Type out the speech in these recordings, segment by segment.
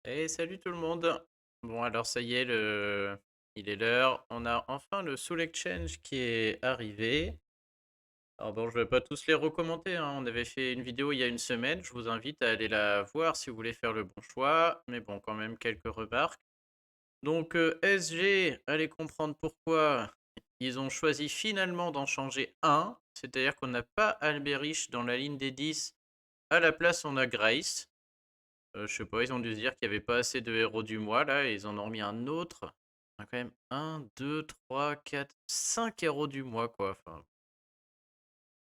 Et salut tout le monde. Bon alors ça y est, il est l'heure. On a enfin le Soul Exchange qui est arrivé. Alors bon, je vais pas tous les recommander, hein. On avait fait une vidéo il y a une semaine. Je vous invite à aller la voir si vous voulez faire le bon choix. Mais bon, quand même quelques remarques. Donc SG, allez comprendre pourquoi ils ont choisi finalement d'en changer un. C'est-à-dire qu'on n'a pas Alberich dans la ligne des 10. À la place, on a Grace. Je sais pas, ils ont dû se dire qu'il y avait pas assez de héros du mois là et ils en ont remis un autre. On a quand même un, 2, 3, 4, 5 héros du mois quoi, enfin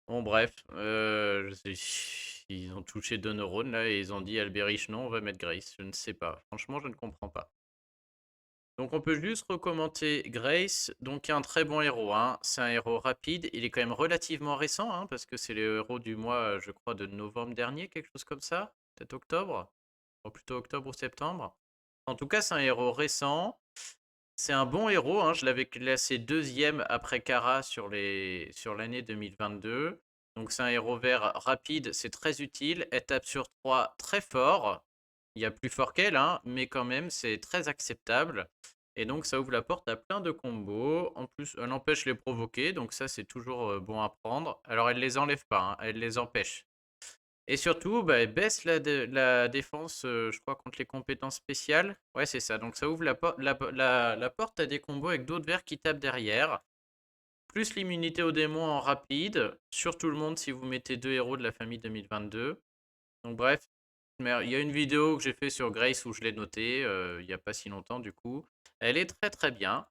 bon bref, je sais ils ont touché 2 neurones là et ils ont dit: «Alberich non, on va mettre Grace». Je ne sais pas, franchement je ne comprends pas. Donc on peut juste recommander Grace, donc qui est un très bon héros, hein. C'est un héros rapide, il est quand même relativement récent, hein, parce que c'est le héros du mois, je crois de novembre dernier, quelque chose comme ça? Peut-être octobre? Ou plutôt octobre ou septembre. En tout cas, c'est un héros récent. C'est un bon héros, hein. Je l'avais classé deuxième après Kara sur l'année 2022. Donc c'est un héros vert rapide, c'est très utile. Elle tape sur 3 très fort. Il y a plus fort qu'elle, hein, mais quand même, c'est très acceptable. Et donc ça ouvre la porte à plein de combos. En plus, elle empêche les provoquer, donc ça c'est toujours bon à prendre. Alors elle les enlève pas, hein, elle les empêche. Et surtout, bah, elle baisse la défense, je crois, contre les compétences spéciales. Ouais, c'est ça. Donc ça ouvre la porte à des combos avec d'autres vers qui tapent derrière. Plus l'immunité aux démons en rapide. Sur tout le monde si vous mettez 2 héros de la famille 2022. Donc bref, mais il y a une vidéo que j'ai fait sur Grace où je l'ai noté, il n'y a pas si longtemps du coup. Elle est très très bien.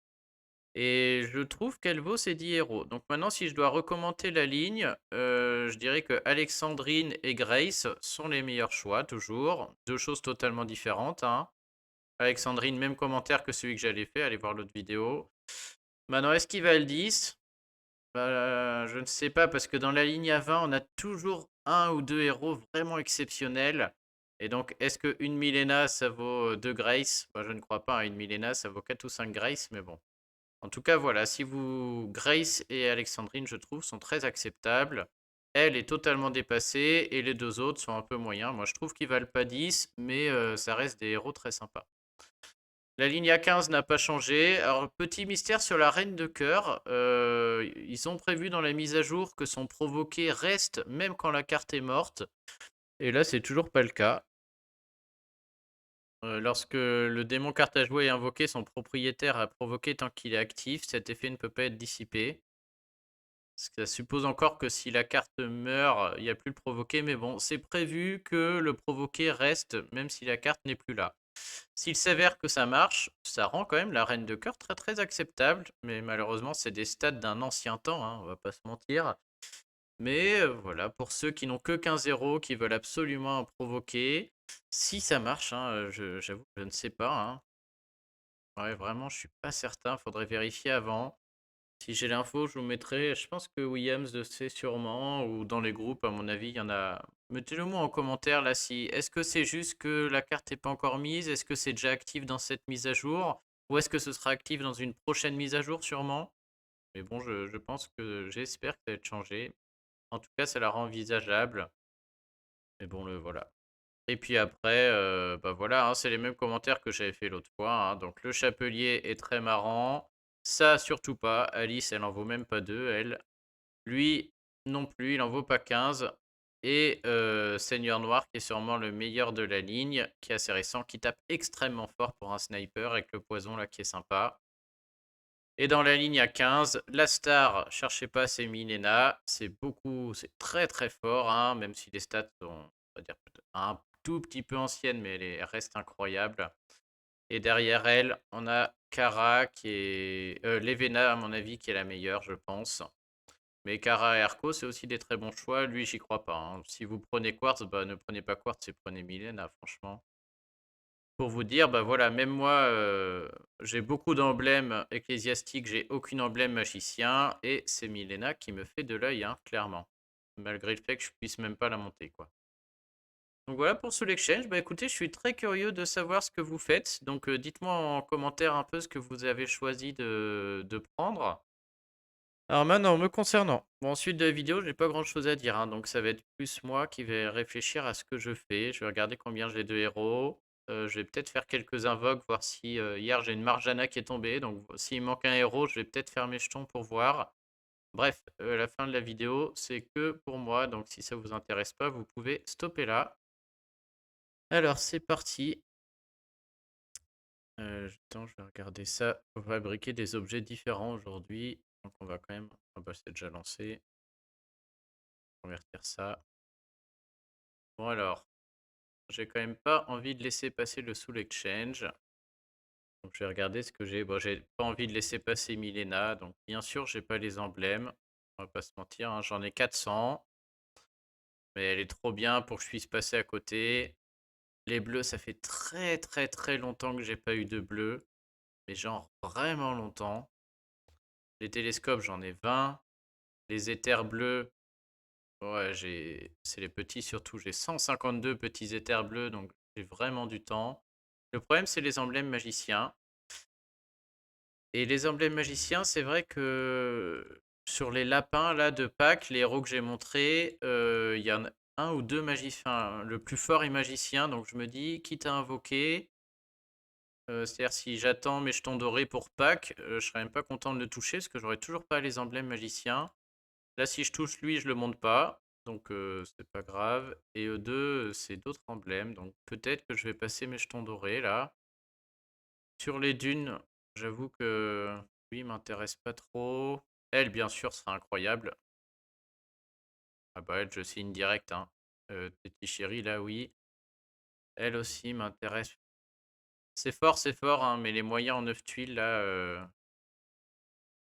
Et je trouve qu'elle vaut ses 10 héros. Donc maintenant, si je dois recommander la ligne, je dirais que Alexandrine et Grace sont les meilleurs choix, toujours. Deux choses totalement différentes, hein. Alexandrine, même commentaire que celui que j'allais faire, allez voir l'autre vidéo. Maintenant, est-ce qu'il va le 10? Bah, je ne sais pas, parce que dans la ligne à 20, on a toujours un ou deux héros vraiment exceptionnels. Et donc, est-ce que une Milena, ça vaut 2 Grace? Bah, je ne crois pas, hein. Une Milena, ça vaut 4 ou 5 Grace, mais bon. En tout cas, voilà, si vous Grace et Alexandrine, je trouve, sont très acceptables. Elle est totalement dépassée et les deux autres sont un peu moyens. Moi, je trouve qu'ils valent pas 10, mais ça reste des héros très sympas. La ligne A15 n'a pas changé. Alors, petit mystère sur la Reine de Cœur. Ils ont prévu dans la mise à jour que son provoqué reste même quand la carte est morte. Et là, c'est toujours pas le cas. Lorsque le démon carte à jouer est invoqué, son propriétaire a provoqué tant qu'il est actif. Cet effet ne peut pas être dissipé. Ça suppose encore que si la carte meurt, il n'y a plus le provoqué, mais bon, c'est prévu que le provoqué reste même si la carte n'est plus là. S'il s'avère que ça marche, ça rend quand même la reine de cœur très très acceptable, mais malheureusement c'est des stats d'un ancien temps, hein, on va pas se mentir. Mais voilà, pour ceux qui n'ont que 15 héros, qui veulent absolument en provoquer, si ça marche, hein, j'avoue que je ne sais pas, hein. Ouais, vraiment, je suis pas certain, faudrait vérifier avant. Si j'ai l'info, je vous mettrai. Je pense que Williams le sait sûrement, ou dans les groupes, à mon avis, il y en a. Mettez-le moi en commentaire là si. Est-ce que c'est juste que la carte n'est pas encore mise? Est-ce que c'est déjà actif dans cette mise à jour? Ou est-ce que ce sera actif dans une prochaine mise à jour sûrement? Mais bon, je pense que j'espère que ça va être changé. En tout cas, ça la rend envisageable. Mais bon, le voilà. Et puis après, bah voilà, hein, c'est les mêmes commentaires que j'avais fait l'autre fois, hein. Donc le chapelier est très marrant. Ça, surtout pas. Alice, elle en vaut même pas deux, elle. Lui non plus, il en vaut pas 15. Et Seigneur Noir, qui est sûrement le meilleur de la ligne, qui est assez récent, qui tape extrêmement fort pour un sniper, avec le poison là qui est sympa. Et dans la ligne à 15, la star, cherchez pas, c'est Milena. C'est beaucoup, c'est très très fort, hein, même si les stats sont, on va dire, un tout petit peu anciennes, mais elles restent incroyables. Et derrière elle, on a Kara qui est. Levena, à mon avis, qui est la meilleure, je pense. Mais Kara et Arco, c'est aussi des très bons choix. Lui, j'y crois pas, hein. Si vous prenez Quartz, bah ne prenez pas Quartz et prenez Milena, franchement. Pour vous dire, bah voilà, même moi, j'ai beaucoup d'emblèmes ecclésiastiques, j'ai aucun emblème magicien, et c'est Milena qui me fait de l'œil, hein, clairement. Malgré le fait que je puisse même pas la monter, quoi. Donc voilà pour Soul Exchange. Bah écoutez, je suis très curieux de savoir ce que vous faites. Donc dites-moi en commentaire un peu ce que vous avez choisi de prendre. Alors maintenant, me concernant, bon, ensuite de la vidéo, j'ai pas grand chose à dire, hein, donc ça va être plus moi qui vais réfléchir à ce que je fais. Je vais regarder combien j'ai de héros. Je vais peut-être faire quelques invoques, voir si hier j'ai une Marjana qui est tombée. Donc s'il manque un héros, je vais peut-être faire mes jetons pour voir. Bref, la fin de la vidéo, c'est que pour moi. Donc si ça vous intéresse pas, vous pouvez stopper là. Alors c'est parti. Attends, je vais regarder ça. On va fabriquer des objets différents aujourd'hui. Donc on va quand même. Ah bah c'est déjà lancé. Convertir ça. Bon alors, j'ai quand même pas envie de laisser passer le Soul Exchange. Donc je vais regarder ce que j'ai. Bon, j'ai pas envie de laisser passer Milena. Donc bien sûr, j'ai pas les emblèmes. On va pas se mentir, hein. J'en ai 400. Mais elle est trop bien pour que je puisse passer à côté. Les bleus, ça fait très très très longtemps que j'ai pas eu de bleus. Mais genre vraiment longtemps. Les télescopes, j'en ai 20. Les éthers bleus, ouais, c'est les petits surtout. J'ai 152 petits éthers bleus, donc j'ai vraiment du temps. Le problème, c'est les emblèmes magiciens. Et les emblèmes magiciens, c'est vrai que sur les lapins là de Pâques, les héros que j'ai montrés, il y en a un ou deux magiciens. Le plus fort est magicien, donc je me dis, quitte à invoquer, c'est-à-dire si j'attends mes jetons dorés pour Pâques, je serais même pas content de le toucher parce que j'aurais toujours pas les emblèmes magiciens. Là, si je touche lui, je le monte pas, donc c'est pas grave. Et E2, c'est d'autres emblèmes, donc peut-être que je vais passer mes jetons dorés là. Sur les dunes, j'avoue que lui m'intéresse pas trop. Elle, bien sûr, sera incroyable. Ah bah elle, je signe direct, hein. Teti Chéri, là, oui. Elle aussi m'intéresse. C'est fort, hein, mais les moyens en 9 tuiles, là,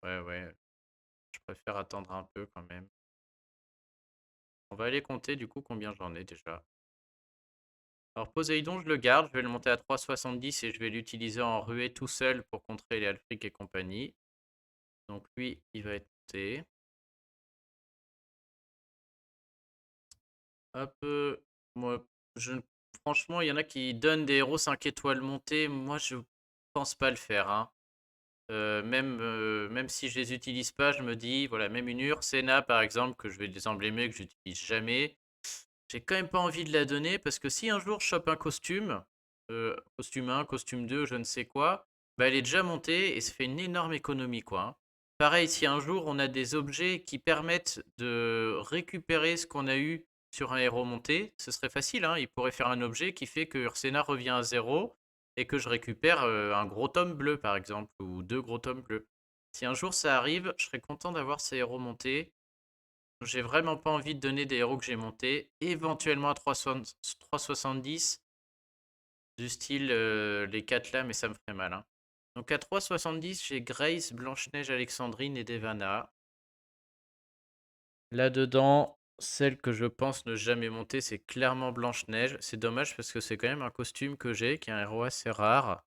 ouais, ouais, je préfère attendre un peu quand même. On va aller compter du coup combien j'en ai déjà. Alors Poséidon, je le garde, je vais le monter à 3,70 et je vais l'utiliser en ruée tout seul pour contrer les Alfric et compagnie. Donc lui, il va être monté. Hop, moi, je, franchement, il y en a qui donnent des héros 5 étoiles montés. Moi, je pense pas le faire, hein. Même si je les utilise pas, je me dis, voilà, même une Ursena par exemple, que je vais désemblémer, que j'utilise jamais, j'ai quand même pas envie de la donner parce que si un jour je chope un costume, costume 1, costume 2, je ne sais quoi, bah elle est déjà montée et ça fait une énorme économie quoi, hein. Pareil, si un jour on a des objets qui permettent de récupérer ce qu'on a eu sur un héros monté, ce serait facile, hein. Il pourrait faire un objet qui fait que Ursena revient à 0 et que je récupère un gros tome bleu par exemple, ou deux gros tomes bleus. Si un jour ça arrive, je serais content d'avoir ces héros montés. J'ai vraiment pas envie de donner des héros que j'ai montés. Éventuellement à 3,70 du style les 4 là, mais ça me ferait mal, hein. Donc à 3,70, j'ai Grace, Blanche-Neige, Alexandrine et Devana. Là-dedans, celle que je pense ne jamais monter, c'est clairement Blanche-Neige. C'est dommage parce que c'est quand même un costume que j'ai, qui est un héros assez rare.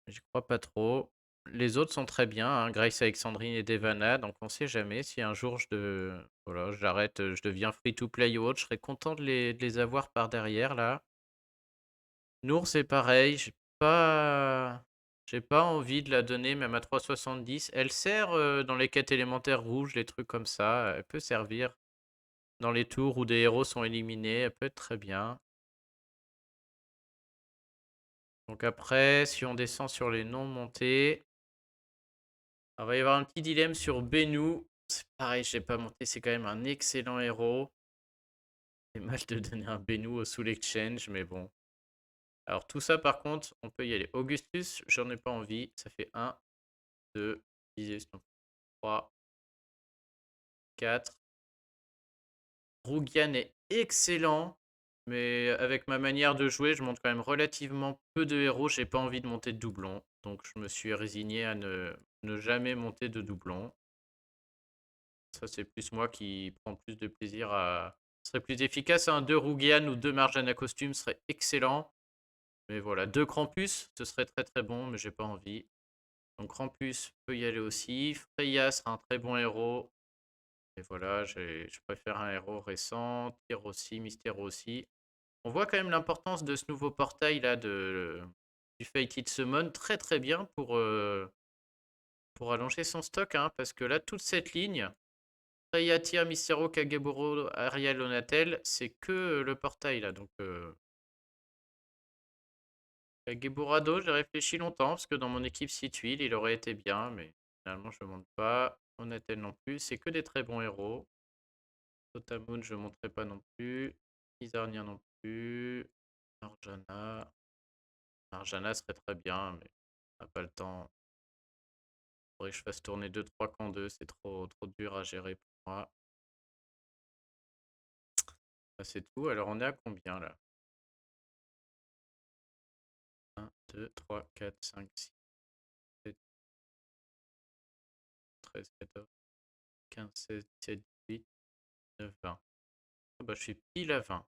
J'y crois pas trop. Les autres sont très bien, hein, Grace, Alexandrine et Devana, donc on sait jamais si un jour voilà, j'arrête, je deviens free-to-play ou autre, je serais content de les avoir par derrière là. Nour, c'est pareil, j'ai pas envie de la donner même à 3,70. Elle sert dans les quêtes élémentaires rouges, les trucs comme ça. Elle peut servir dans les tours où des héros sont éliminés, elle peut être très bien. Donc après, si on descend sur les non montés, il va y avoir un petit dilemme sur Bennu. C'est pareil, je l'ai pas monté, c'est quand même un excellent héros. C'est mal de donner un Bennu au Soul Exchange, mais bon. Alors tout ça par contre, on peut y aller. Augustus, j'en ai pas envie. Ça fait 1, 2, 10, 3, 4. Rougian est excellent, mais avec ma manière de jouer, je monte quand même relativement peu de héros. J'ai pas envie de monter de doublons, donc je me suis résigné à ne jamais monter de doublons. Ça, c'est plus moi qui prends plus de plaisir à. Ce serait plus efficace, un 2 Rougian ou 2 Marjana costume serait excellent. Mais voilà, 2 Krampus, ce serait très très bon, mais j'ai pas envie. Donc Krampus peut y aller aussi. Freya sera un très bon héros. Et voilà, je préfère un héros récent. Tyr aussi, Mystère aussi. On voit quand même l'importance de ce nouveau portail là du Fated Summon. Très très bien pour allonger son stock, hein, parce que là, toute cette ligne, Freya, Tyr, Mystero, Kageburo, Ariel, Onatel, c'est que le portail là. Donc Geburado, j'ai réfléchi longtemps parce que dans mon équipe Situil, il aurait été bien, mais finalement je ne monte pas. Onatel non plus, c'est que des très bons héros. Totamoon, je ne monterai pas non plus. Izarnia non plus. Marjana. Marjana serait très bien, mais on n'a pas le temps. Faudrait que je fasse tourner 2-3 camps 2, c'est trop dur à gérer pour moi. Ah, c'est tout, alors on est à combien là? 1, 2, 3, 4, 5, 6, 7, 13, 14, 15, 16, 17, 18, 19, 20. Ah bah, je suis pile à 20.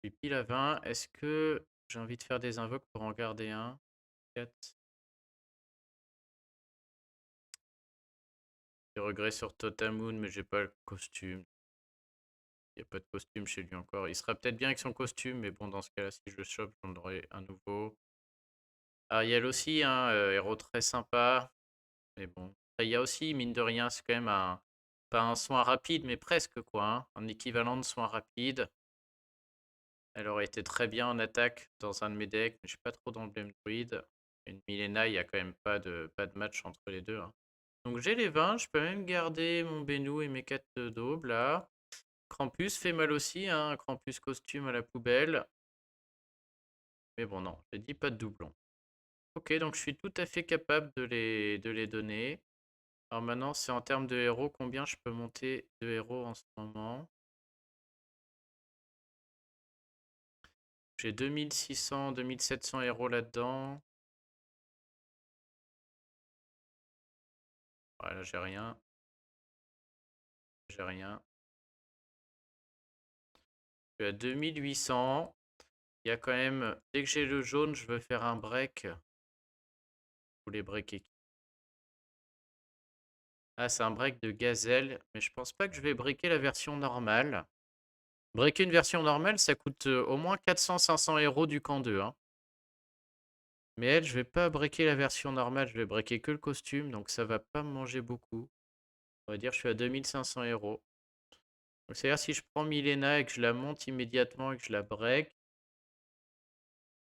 Je suis pile à 20. Est-ce que j'ai envie de faire des invoques pour en garder un? 4. Des regrets sur Totamoon, mais j'ai pas le costume. Il n'y a pas de costume chez lui encore. Il sera peut-être bien avec son costume, mais bon, dans ce cas-là, si je le chope, j'en aurai un nouveau. Ariel aussi, hein, héros très sympa. Mais bon. Il y a aussi, mine de rien, c'est quand même pas un soin rapide, mais presque quoi. Hein, un équivalent de soin rapide. Elle aurait été très bien en attaque dans un de mes decks, mais je suis pas trop d'emblème druide. Une Milena, il n'y a quand même pas de match entre les deux. Hein. Donc j'ai les 20, je peux même garder mon Benou et mes 4 daubes là. Krampus fait mal aussi, hein, Krampus costume à la poubelle. Mais bon, non, j'ai dit pas de doublon. Ok, donc je suis tout à fait capable de les donner. Alors maintenant, c'est en termes de héros, combien je peux monter de héros en ce moment? J'ai 2600, 2700 héros là-dedans. Voilà, j'ai rien. J'ai rien. Je suis à 2800. Il y a quand même... Dès que j'ai le jaune, je veux faire un break. Vous voulez breaker qui? Ah, c'est un break de gazelle. Mais je pense pas que je vais breaker la version normale. Breaker une version normale, ça coûte au moins 400-500 héros du camp 2. Hein. Mais elle, je vais pas breaker la version normale, je vais breaker que le costume, donc ça va pas me manger beaucoup. On va dire que je suis à 2500 héros. Donc c'est-à-dire si je prends Milena et que je la monte immédiatement et que je la break,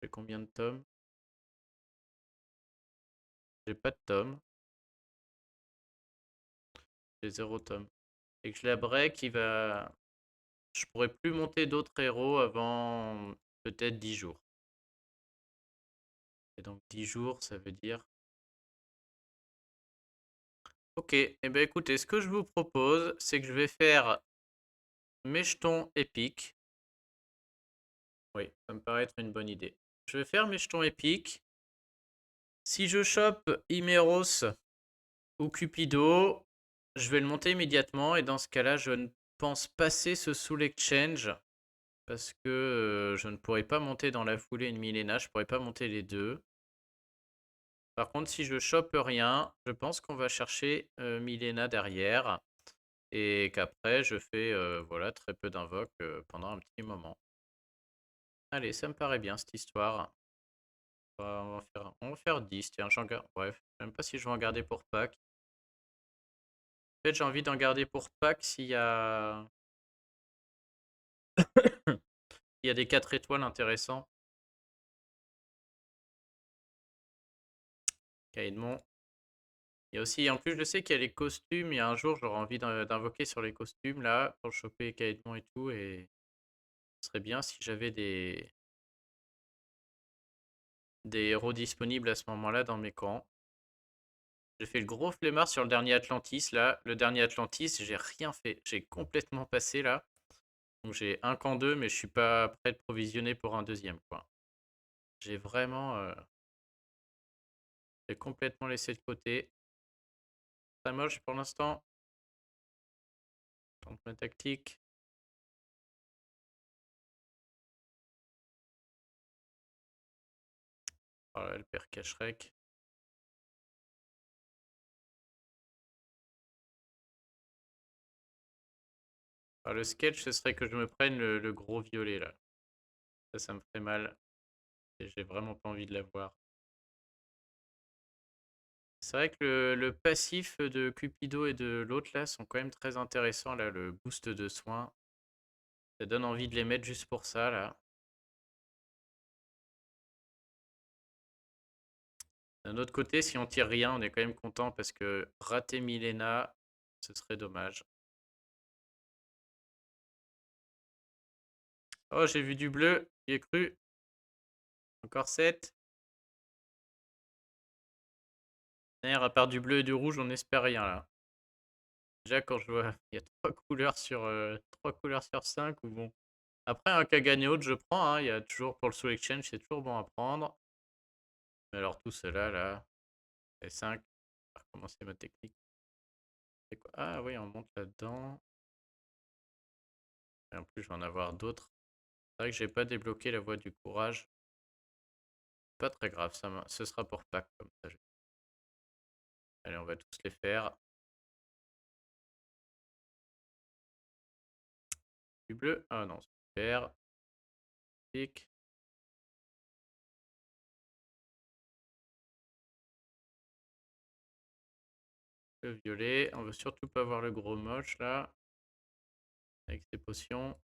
j'ai combien de tomes? J'ai pas de tomes. J'ai 0 tome. Et que je la break, je pourrais plus monter d'autres héros avant peut-être 10 jours. Et donc 10 jours, ça veut dire... Ok, et eh bien écoutez, ce que je vous propose, c'est que je vais faire mes jetons épiques. Oui, ça me paraît être une bonne idée. Je vais faire mes jetons épiques. Si je chope Imeros ou Cupido, je vais le monter immédiatement. Et dans ce cas-là, je ne pense passer ce Soul Exchange. Parce que je ne pourrais pas monter dans la foulée une Milena. Je ne pourrais pas monter les deux. Par contre, si je chope rien, je pense qu'on va chercher Milena derrière. Et qu'après, je fais voilà, très peu d'invoques pendant un petit moment. Allez, ça me paraît bien cette histoire. On va faire 10, tiens, j'en garde. Bref, je sais même pas si je vais en garder pour Pâques. En fait, j'ai envie d'en garder pour Pâques s'il y a... il y a des 4 étoiles intéressants. Caïdmon. Il y a aussi, en plus, je sais qu'il y a les costumes. Il y a un jour, j'aurai envie d'invoquer sur les costumes là, pour choper Caïdmon et tout. Et ce serait bien si j'avais des héros disponibles à ce moment-là dans mes camps. J'ai fait le gros flemmard sur le dernier Atlantis là. Le dernier Atlantis, j'ai rien fait. J'ai complètement passé là. Donc j'ai un camp 2, mais je suis pas prêt de provisionner pour un deuxième quoi. J'ai vraiment j'ai complètement laissé de côté. Très moche pour l'instant. Tente ma tactique. Oh là, le père Cacherec. Alors, le sketch, ce serait que je me prenne le gros violet là. Ça me ferait mal. Et j'ai vraiment pas envie de l'avoir. C'est vrai que le passif de Cupido et de l'autre là sont quand même très intéressants là, le boost de soins. Ça donne envie de les mettre juste pour ça là. D'un autre côté, si on tire rien, on est quand même content parce que rater Milena, ce serait dommage. Oh, j'ai vu du bleu, j'y ai cru. Encore 7. D'ailleurs, à part du bleu et du rouge, on n'espère rien là. Déjà, quand je vois il y a 3 couleurs sur 3 couleurs sur 5, ou bon. Après, un Kaganeot, je prends, hein. Il y a toujours pour le Soul Exchange, c'est toujours bon à prendre. Mais alors, tout cela là, les 5, je vais recommencer ma technique. C'est quoi? Ah oui, on monte là-dedans. Et en plus, je vais en avoir d'autres. C'est vrai que j'ai pas débloqué la voie du courage. Pas très grave, ce sera pour Pâques comme ça. Allez, on va tous les faire. Du bleu? Ah non, super. Pique. Le violet. On veut surtout pas voir le gros moche là. Avec ses potions.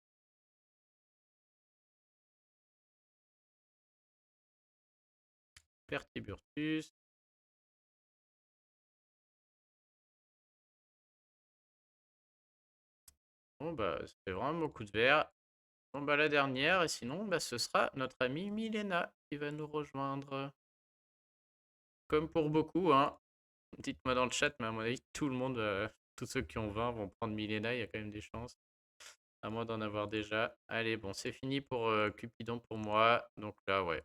Pertiburtus. Bon bah, ça fait vraiment beaucoup de verre. Bon bah, la dernière, et sinon, bah, ce sera notre amie Milena qui va nous rejoindre. Comme pour beaucoup, hein. Dites-moi dans le chat, mais à mon avis, tout le monde, tous ceux qui ont 20 vont prendre Milena, il y a quand même des chances. À moins d'en avoir déjà. Allez, bon, c'est fini pour Cupidon pour moi. Donc là, ouais.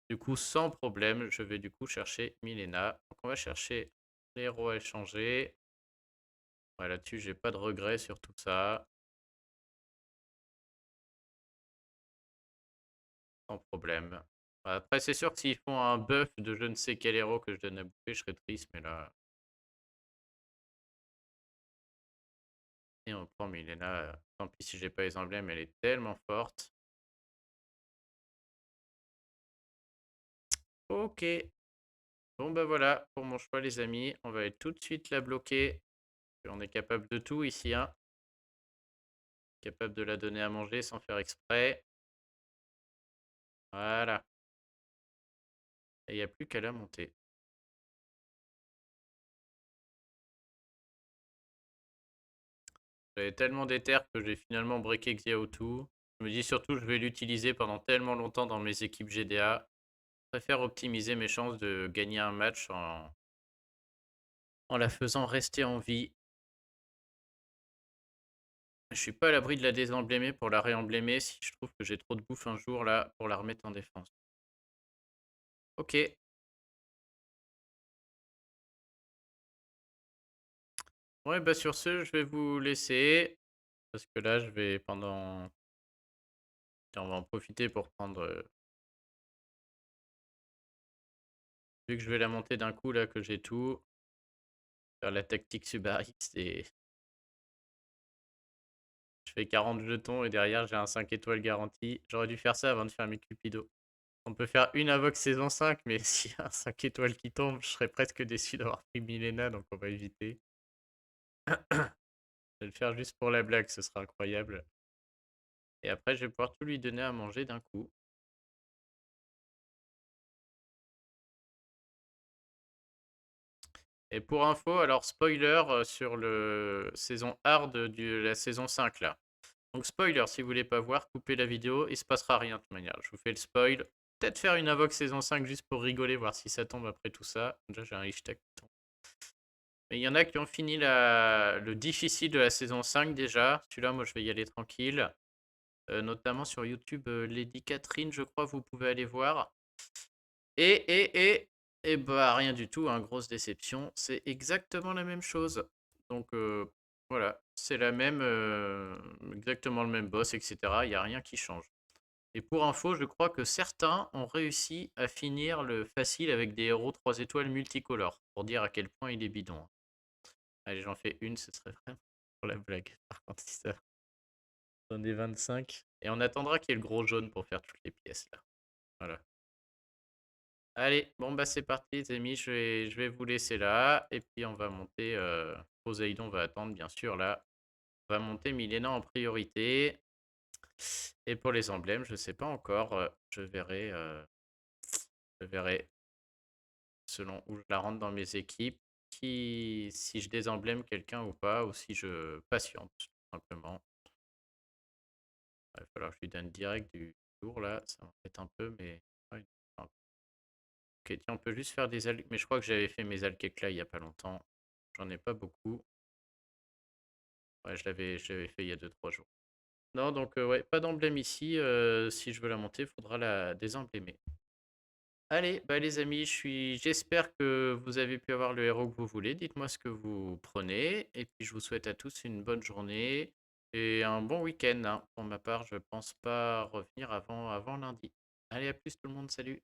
Du coup, sans problème, je vais du coup chercher Milena. Donc on va chercher les héros à échanger. Ouais, là-dessus, j'ai pas de regrets sur tout ça. Sans problème. Après, c'est sûr que s'ils font un buff de je ne sais quel héros que je donne à bouffer, je serais triste, mais là. Et on prend Milena. Tant pis si j'ai pas les emblèmes, elle est tellement forte. Ok. Bon bah voilà, pour mon choix les amis, on va aller tout de suite la bloquer. On est capable de tout ici, hein. Capable de la donner à manger sans faire exprès. Voilà. Et il n'y a plus qu'à la monter. J'avais tellement d'éther que j'ai finalement breaké Xiaotu. Je me dis surtout que je vais l'utiliser pendant tellement longtemps dans mes équipes GDA. Je préfère optimiser mes chances de gagner un match en la faisant rester en vie. Je suis pas à l'abri de la désemblémer pour la réemblémer si je trouve que j'ai trop de bouffe un jour là pour la remettre en défense. Ok. Ouais, bah sur ce, je vais vous laisser. Parce que là, je vais pendant. Tiens, on va en profiter pour prendre. Vu que je vais la monter d'un coup, là, que j'ai tout. Faire la tactique Subarix et. Je fais 40 jetons et derrière, j'ai un 5 étoiles garanti. J'aurais dû faire ça avant de faire mes Cupido. On peut faire une Avoc saison 5, mais s'il y a un 5 étoiles qui tombe, je serais presque déçu d'avoir pris Milena, donc on va éviter. Je vais le faire juste pour la blague, ce sera incroyable. Et après, je vais pouvoir tout lui donner à manger d'un coup. Et pour info, alors spoiler sur le saison hard de la saison 5 là. Donc spoiler, si vous voulez pas voir, coupez la vidéo, il se passera rien de toute manière. Je vous fais le spoil. Peut-être faire une Avoc saison 5 juste pour rigoler, voir si ça tombe après tout ça. Déjà j'ai un hashtag qui tombe. Mais il y en a qui ont fini le difficile de la saison 5 déjà. Celui-là, moi je vais y aller tranquille. Notamment sur YouTube, Lady Catherine, je crois, vous pouvez aller voir. Et bah rien du tout, hein, grosse déception. C'est exactement la même chose. Donc voilà, c'est la même, exactement le même boss, etc. Il n'y a rien qui change. Et pour info, je crois que certains ont réussi à finir le facile avec des héros 3 étoiles multicolores, pour dire à quel point il est bidon, hein. Allez, j'en fais une, ce serait vraiment pour la blague. Par contre, si ça donne des 25. Et on attendra qu'il y ait le gros jaune pour faire toutes les pièces là. Voilà. Allez, bon bah c'est parti les amis, je vais vous laisser là. Et puis on va monter, Poséidon va attendre bien sûr là. On va monter Milena en priorité. Et pour les emblèmes, je sais pas encore, je verrai. selon où je la rentre dans mes équipes, si je désemblème quelqu'un ou pas, ou si je patiente, tout simplement. Il va falloir que je lui donne direct du lourd là, ça m'embête un peu, mais. Ouais, ok, tiens, on peut juste faire des algues. Mais je crois que j'avais fait mes algues éclats il y a pas longtemps. J'en ai pas beaucoup. Ouais, je l'avais fait il y a 2 3 jours. Non, donc ouais, pas d'emblème ici. Si je veux la monter, il faudra la désemblémer. Allez, bah les amis, j'espère que vous avez pu avoir le héros que vous voulez. Dites-moi ce que vous prenez. Et puis je vous souhaite à tous une bonne journée et un bon week-end, hein. Pour ma part, je pense pas revenir avant lundi. Allez, à plus tout le monde, salut.